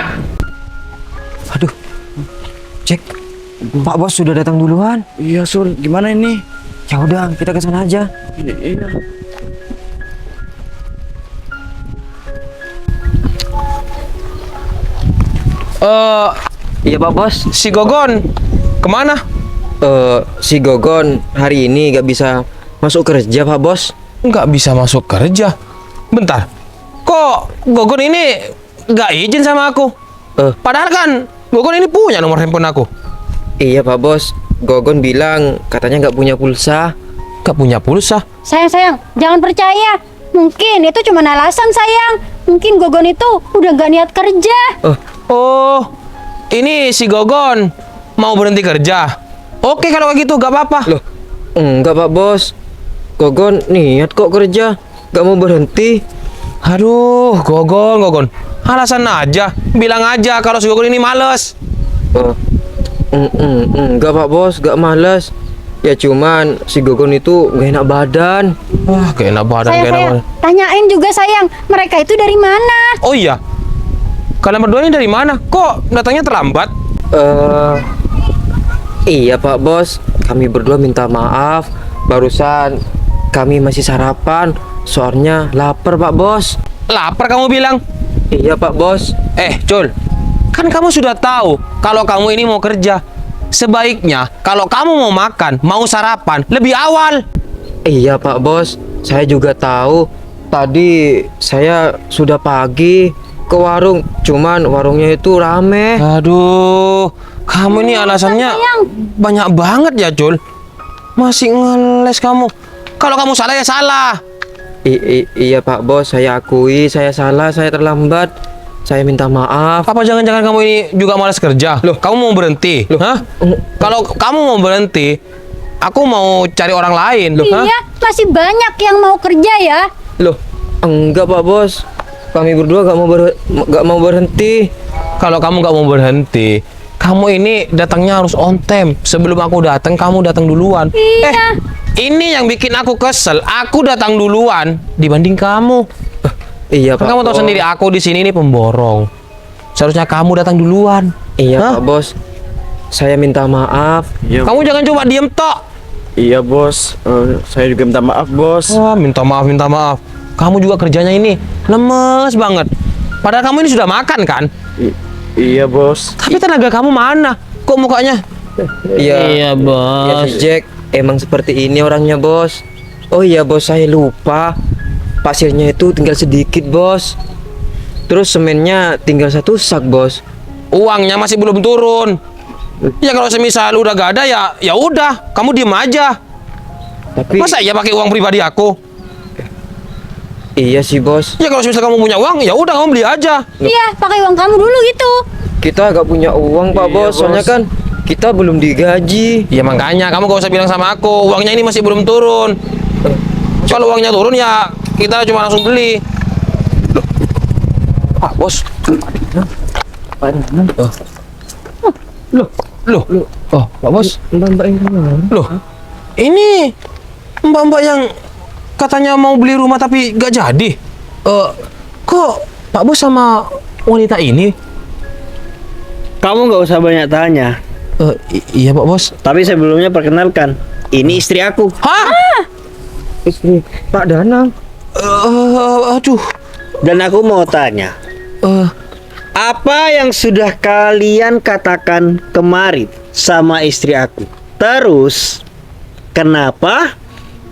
[SPEAKER 5] Aduh, Jack, Pak Bos sudah datang duluan.
[SPEAKER 3] Iya Sul, gimana ini?
[SPEAKER 5] Ya udah, kita ke sana aja.
[SPEAKER 3] Iya.
[SPEAKER 5] Iya Pak Bos.
[SPEAKER 6] Si Gogon kemana?
[SPEAKER 5] Si Gogon hari ini gak bisa masuk kerja Pak Bos.
[SPEAKER 6] Nggak bisa masuk kerja. Bentar, kok Gogon ini nggak izin sama aku? Padahal kan Gogon ini punya nomor handphone aku.
[SPEAKER 5] Iya Pak Bos, Gogon bilang katanya nggak punya pulsa.
[SPEAKER 6] Nggak punya pulsa.
[SPEAKER 7] Sayang, jangan percaya. Mungkin itu cuma alasan sayang. Mungkin Gogon itu udah nggak niat kerja.
[SPEAKER 6] Oh, ini si Gogon mau berhenti kerja. Oke kalau kayak gitu nggak apa-apa.
[SPEAKER 5] Loh, enggak Pak Bos. Gogon niat kok kerja, nggak mau berhenti.
[SPEAKER 6] Aduh, Gogon. Alasan aja. Bilang aja kalau si Gogon ini males.
[SPEAKER 5] Enggak Pak Bos, nggak malas. Ya cuman si Gogon itu nggak enak badan.
[SPEAKER 6] Wah, gak enak badan,
[SPEAKER 7] Sayang,
[SPEAKER 6] gak enak badan.
[SPEAKER 7] tanyain juga sayang. Mereka itu dari mana?
[SPEAKER 6] Oh iya, kalian berdua ini dari mana? Kok datangnya terlambat?
[SPEAKER 5] Iya Pak Bos, kami berdua minta maaf. Barusan kami masih sarapan, soalnya lapar Pak Bos.
[SPEAKER 6] Lapar kamu bilang?
[SPEAKER 5] Iya Pak Bos.
[SPEAKER 6] Cul, kan kamu sudah tahu kalau kamu ini mau kerja. Sebaiknya kalau kamu mau makan, mau sarapan, lebih awal.
[SPEAKER 5] Iya Pak Bos, saya juga tahu. Tadi saya sudah pagi ke warung, cuman warungnya itu rame.
[SPEAKER 6] Aduh, kamu ini alasannya banyak banget ya, Cul. Masih ngeles kamu. Kalau kamu salah ya salah.
[SPEAKER 5] Iya Pak Bos, saya akui saya salah, saya terlambat. Saya minta maaf.
[SPEAKER 6] Apa jangan-jangan kamu ini juga malas kerja? Loh, kamu mau berhenti?
[SPEAKER 5] Loh.
[SPEAKER 6] Hah? Kalau kamu mau berhenti, aku mau cari orang lain. Loh, hah?
[SPEAKER 7] Iya, masih banyak yang mau kerja ya.
[SPEAKER 5] Loh, enggak Pak Bos. Kami berdua gak mau berhenti.
[SPEAKER 6] Kalau kamu nggak mau berhenti, kamu ini datangnya harus on time. Sebelum aku datang, kamu datang duluan.
[SPEAKER 7] Iya.
[SPEAKER 6] Ini yang bikin aku kesel. Aku datang duluan dibanding kamu.
[SPEAKER 5] Iya
[SPEAKER 6] Kan
[SPEAKER 5] Pak
[SPEAKER 6] kamu tahu
[SPEAKER 5] Bos.
[SPEAKER 6] sendiri, aku di sini ini pemborong. Seharusnya kamu datang duluan.
[SPEAKER 5] Iya
[SPEAKER 6] Hah?
[SPEAKER 5] Pak Bos. Saya minta maaf.
[SPEAKER 3] Iya,
[SPEAKER 6] Kamu jangan cuma diem tok.
[SPEAKER 3] iya Bos. Saya juga minta maaf Bos.
[SPEAKER 6] Wah, minta maaf. Kamu juga kerjanya ini lemes banget. Padahal kamu ini sudah makan kan?
[SPEAKER 3] Iya Bos.
[SPEAKER 6] Tapi tenaga kamu mana? Kok mukanya?
[SPEAKER 5] Iya
[SPEAKER 6] Bos.
[SPEAKER 5] Ya si Jack emang seperti ini orangnya Bos. Oh iya Bos, saya lupa. Pasirnya itu tinggal sedikit Bos. Terus semennya tinggal 1 sak Bos.
[SPEAKER 6] Uangnya masih belum turun. Ya kalau semisal udah gak ada ya udah, kamu diem aja.
[SPEAKER 5] Tapi
[SPEAKER 6] Masa iya pakai uang pribadi aku?
[SPEAKER 5] iya sih Bos.
[SPEAKER 6] Ya kalau semisal kamu punya uang, ya udah kamu beli aja.
[SPEAKER 7] Iya, pakai uang kamu dulu gitu.
[SPEAKER 5] Kita gak punya uang Pak
[SPEAKER 3] Iya,
[SPEAKER 5] Bos. Soalnya
[SPEAKER 3] Bos.
[SPEAKER 5] kan kita belum digaji.
[SPEAKER 6] Ya makanya kamu gak usah bilang sama aku, uangnya ini masih belum turun. Kalau uangnya turun ya kita cuma langsung beli. Pak Bos. Loh. Oh, Pak Bos.
[SPEAKER 5] Mbak ini
[SPEAKER 6] Loh. Ini mbak-mbak yang katanya mau beli rumah tapi gak jadi. Kok Pak Bos sama wanita ini?
[SPEAKER 3] Kamu nggak usah banyak tanya.
[SPEAKER 6] Iya Pak Bos.
[SPEAKER 3] Tapi sebelumnya perkenalkan, ini istri aku.
[SPEAKER 6] Hah?
[SPEAKER 5] istri Pak Danang.
[SPEAKER 6] Aduh.
[SPEAKER 3] Dan aku mau tanya, apa yang sudah kalian katakan kemarin sama istri aku? Terus, kenapa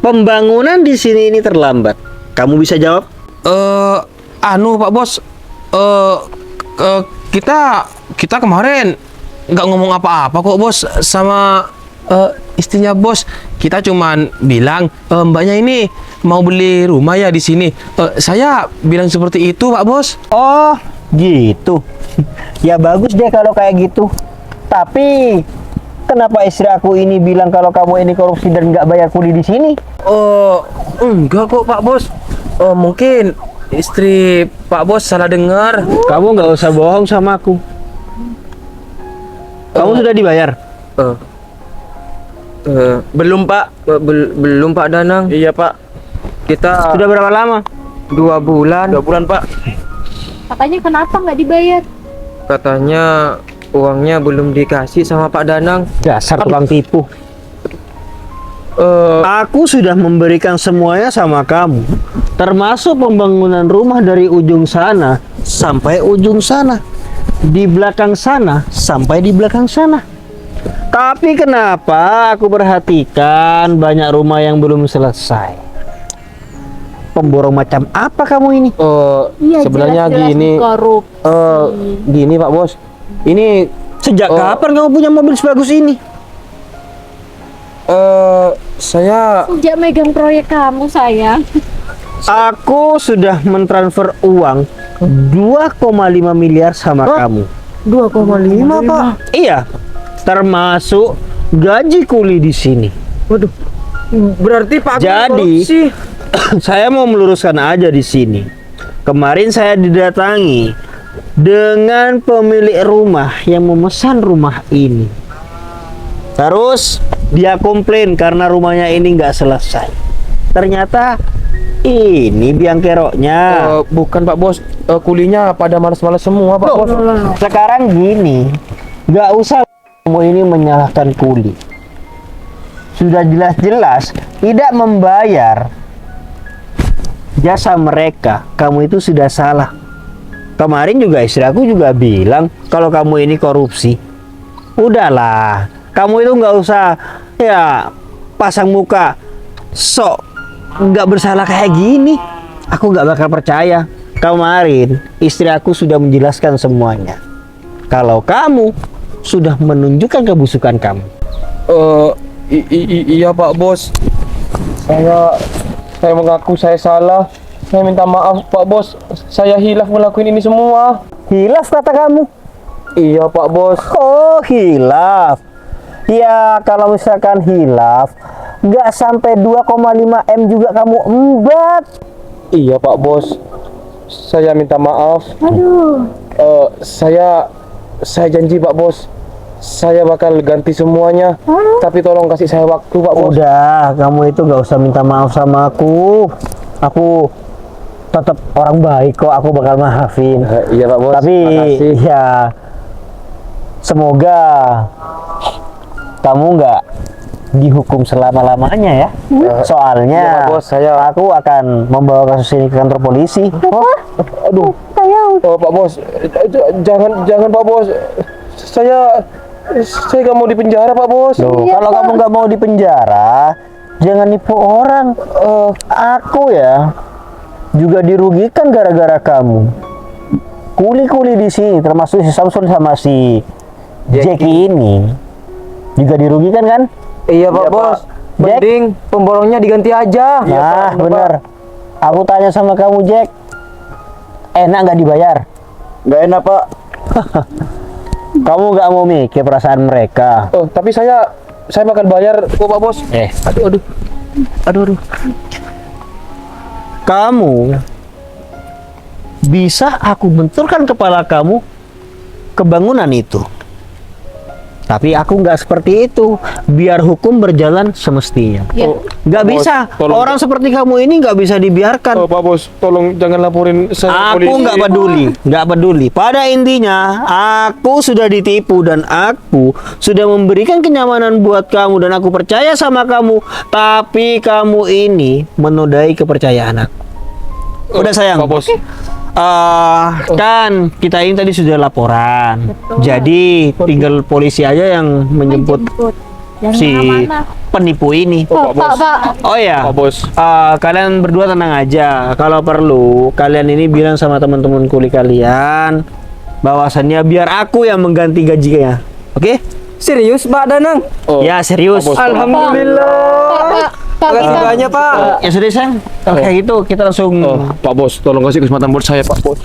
[SPEAKER 3] pembangunan di sini ini terlambat? Kamu bisa jawab?
[SPEAKER 6] Pak Bos. Kita kemarin nggak ngomong apa-apa kok Bos sama istrinya Bos. Kita cuman bilang mbaknya ini mau beli rumah ya di sini. Saya bilang seperti itu Pak Bos.
[SPEAKER 3] Oh, gitu. Ya bagus deh kalau kayak gitu. Tapi Kenapa istri aku ini bilang kalau kamu ini korupsi dan nggak bayar kuli di sini?
[SPEAKER 5] Oh, enggak kok Pak Bos. Oh, mungkin istri Pak Bos salah dengar.
[SPEAKER 3] Kamu nggak usah bohong sama aku. Kamu sudah dibayar?
[SPEAKER 5] Belum Pak. Belum Pak Danang.
[SPEAKER 3] Iya Pak.
[SPEAKER 5] Kita
[SPEAKER 3] Sudah berapa lama?
[SPEAKER 5] 2 bulan.
[SPEAKER 3] 2 bulan Pak.
[SPEAKER 7] Katanya kenapa nggak dibayar?
[SPEAKER 5] Katanya uangnya belum dikasih sama Pak Danang.
[SPEAKER 3] Dasar tukang tipu. Aku sudah memberikan semuanya sama kamu, termasuk pembangunan rumah dari ujung sana sampai ujung sana, di belakang sana sampai di belakang sana. Tapi kenapa aku perhatikan banyak rumah yang belum selesai? Pemborong macam apa kamu ini?
[SPEAKER 7] Iya,
[SPEAKER 5] Sebenarnya
[SPEAKER 7] jelas-jelas
[SPEAKER 5] gini.
[SPEAKER 7] korupsi.
[SPEAKER 5] Gini Pak Bos. Ini
[SPEAKER 3] Sejak kapan kamu punya mobil sebagus ini?
[SPEAKER 5] saya
[SPEAKER 7] Sejak megang proyek kamu, sayang.
[SPEAKER 3] Aku sudah mentransfer uang 2,5 miliar sama kamu.
[SPEAKER 5] 2,5 Pak.
[SPEAKER 3] Iya, termasuk gaji kuli di sini.
[SPEAKER 5] Waduh. Berarti Pak
[SPEAKER 3] Jadi,
[SPEAKER 5] korupsi.
[SPEAKER 3] saya mau meluruskan aja di sini. Kemarin saya didatangi dengan pemilik rumah yang memesan rumah ini. Terus dia komplain karena rumahnya ini nggak selesai. Ternyata ini biang keroknya.
[SPEAKER 5] Bukan Pak Bos. Kulinya pada malas-malas semua Pak Bos.
[SPEAKER 3] Sekarang gini, nggak usah kamu ini menyalahkan kuli. Sudah jelas-jelas tidak membayar jasa mereka. Kamu itu sudah salah. Kemarin juga istri aku juga bilang kalau kamu ini korupsi. Udahlah, kamu itu nggak usah ya pasang muka sok nggak bersalah kayak gini. Aku nggak bakal percaya. Kemarin istri aku sudah menjelaskan semuanya. Kalau kamu sudah menunjukkan kebusukan kamu.
[SPEAKER 5] Iya Pak Bos. Saya mengaku saya salah. Saya minta maaf Pak Bos. Saya hilaf ngelakuin ini semua.
[SPEAKER 3] Hilaf kata kamu?
[SPEAKER 5] Iya Pak Bos.
[SPEAKER 3] Oh, hilaf. Ya, kalau misalkan hilaf, nggak sampai 2,5 M juga kamu embat.
[SPEAKER 5] Iya Pak Bos. Saya minta maaf.
[SPEAKER 7] Aduh.
[SPEAKER 5] Saya janji Pak Bos. Saya bakal ganti semuanya. Tapi tolong kasih saya waktu Pak Bos.
[SPEAKER 3] Udah, kamu itu nggak usah minta maaf sama aku. Aku tetap orang baik kok. Aku bakal maafin.
[SPEAKER 5] Iya Pak Bos.
[SPEAKER 3] Tapi
[SPEAKER 5] makasih.
[SPEAKER 3] ya, semoga kamu nggak dihukum selama-lamanya ya. Soalnya
[SPEAKER 5] iya, Pak Bos,
[SPEAKER 3] aku akan membawa kasus ini ke kantor polisi.
[SPEAKER 5] Aduh. Pak Bos, jangan Pak Bos. Saya nggak mau di penjara Pak Bos.
[SPEAKER 3] Loh, kalau kamu nggak mau di penjara, jangan nipu orang. Aku ya juga dirugikan gara-gara kamu. Kuli-kuli di sini, termasuk si Samsul sama si Jackie ini, juga dirugikan kan?
[SPEAKER 5] Iya Pak Bos.
[SPEAKER 3] Jack?
[SPEAKER 5] Mending pemborongnya diganti aja.
[SPEAKER 3] Nah, bener. Aku tanya sama kamu, Jack. Enak nggak dibayar?
[SPEAKER 5] Nggak enak Pak.
[SPEAKER 3] Kamu nggak mau mikir perasaan mereka.
[SPEAKER 5] Tapi saya bakal bayar kok Pak Bos.
[SPEAKER 3] Aduh. Kamu bisa aku benturkan kepala kamu ke bangunan itu. Tapi aku nggak seperti itu. Biar hukum berjalan semestinya. Nggak
[SPEAKER 5] Bos,
[SPEAKER 3] bisa.
[SPEAKER 5] tolong.
[SPEAKER 3] Orang seperti kamu ini nggak bisa dibiarkan.
[SPEAKER 5] Pak Bos, tolong jangan laporin saya ke polisi.
[SPEAKER 3] Aku nggak peduli. Pada intinya, aku sudah ditipu dan aku sudah memberikan kenyamanan buat kamu dan aku percaya sama kamu. Tapi kamu ini menodai kepercayaan aku. Udah sayang.
[SPEAKER 5] Pak Bos.
[SPEAKER 3] Kan kita ini tadi sudah laporan. Jadi tinggal polisi aja yang menjemput
[SPEAKER 7] Yang
[SPEAKER 3] si
[SPEAKER 7] mana-mana.
[SPEAKER 3] penipu ini.
[SPEAKER 7] Pak, Pak.
[SPEAKER 3] Oh ya,
[SPEAKER 5] Pak Bos.
[SPEAKER 3] kalian berdua tenang aja. Kalau perlu, kalian ini bilang sama teman-teman kuli kalian bahwasannya biar aku yang mengganti gajinya. Oke?
[SPEAKER 5] Serius Pak Danang?
[SPEAKER 3] Ya serius.
[SPEAKER 5] Pak Bos.
[SPEAKER 7] Pak,
[SPEAKER 5] Makasih
[SPEAKER 7] kita-
[SPEAKER 5] banyak Pak.
[SPEAKER 3] Ya sudah sayang. Kalau kayak gitu kita langsung.
[SPEAKER 5] Pak Bos, tolong kasih kesempatan buat saya Pak Bos.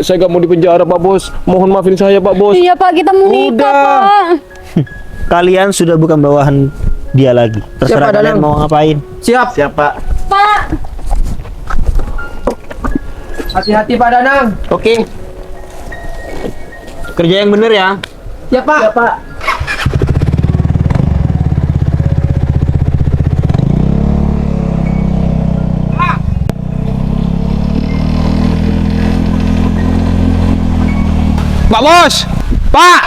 [SPEAKER 5] Saya nggak mau di penjara Pak Bos. Mohon maafin saya Pak Bos.
[SPEAKER 7] Iya Pak, kita mau nikah
[SPEAKER 5] Udah.
[SPEAKER 7] Pak.
[SPEAKER 3] kalian sudah bukan bawahan dia lagi. Terserah
[SPEAKER 5] Siap,
[SPEAKER 3] kalian
[SPEAKER 5] Danang.
[SPEAKER 3] mau ngapain.
[SPEAKER 5] Siap.
[SPEAKER 1] Siap, Pak.
[SPEAKER 2] Pak,
[SPEAKER 5] Hati-hati Pak Danang.
[SPEAKER 3] Oke. Kerja yang bener ya.
[SPEAKER 5] Ya Pak.
[SPEAKER 1] Pak. Pak Bos. Pak.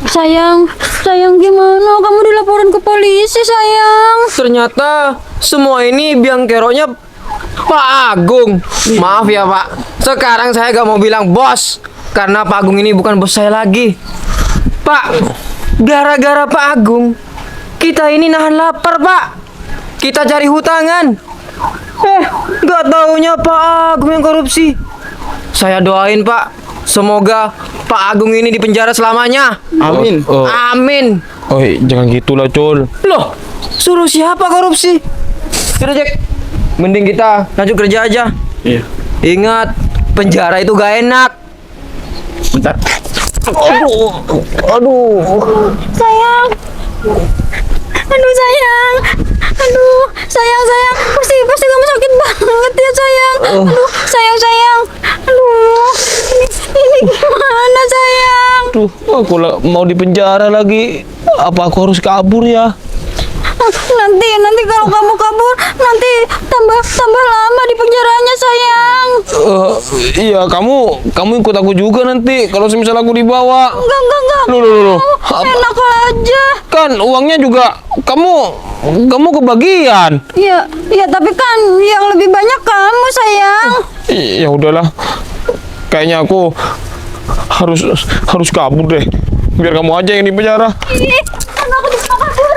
[SPEAKER 7] Sayang, sayang gimana? Kamu dilaporin ke polisi, sayang.
[SPEAKER 5] Ternyata semua ini biang keroknya Pak Agung. Maaf ya Pak. Sekarang saya gak mau bilang bos karena Pak Agung ini bukan bos saya lagi. Pak, gara-gara Pak Agung kita ini nahan lapar Pak. Kita cari hutangan. Gak taunya Pak Agung yang korupsi. Saya doain Pak, semoga Pak Agung ini dipenjara selamanya.
[SPEAKER 1] Amin.
[SPEAKER 5] Amin.
[SPEAKER 6] Oh, jangan gitulah, Cul.
[SPEAKER 5] Loh, suruh siapa korupsi? Sudah Jack, mending kita lanjut kerja aja.
[SPEAKER 6] Iya.
[SPEAKER 5] Ingat, penjara itu gak enak.
[SPEAKER 1] Bentar.
[SPEAKER 7] Sayang. Aduh, sayang. Aduh, sayang. Pasti kamu sakit banget ya, sayang. Aduh, sayang. Aduh, ini gimana, sayang?
[SPEAKER 6] Tuh, aku mau di penjara lagi. Apa aku harus kabur ya?
[SPEAKER 7] Nanti kalau kamu kabur, nanti tambah lama di penjaranya, sayang.
[SPEAKER 6] Iya, kamu ikut aku juga nanti kalau semisal aku dibawa.
[SPEAKER 7] Enggak.
[SPEAKER 6] Loh.
[SPEAKER 7] Enak aja.
[SPEAKER 6] Kan uangnya juga kamu kebagian.
[SPEAKER 7] Iya, tapi kan yang lebih banyak kamu, sayang.
[SPEAKER 6] Ya udahlah. Kayaknya aku harus kabur deh. Biar kamu aja yang di penjara.
[SPEAKER 7] Ih, kan aku bisa kabur.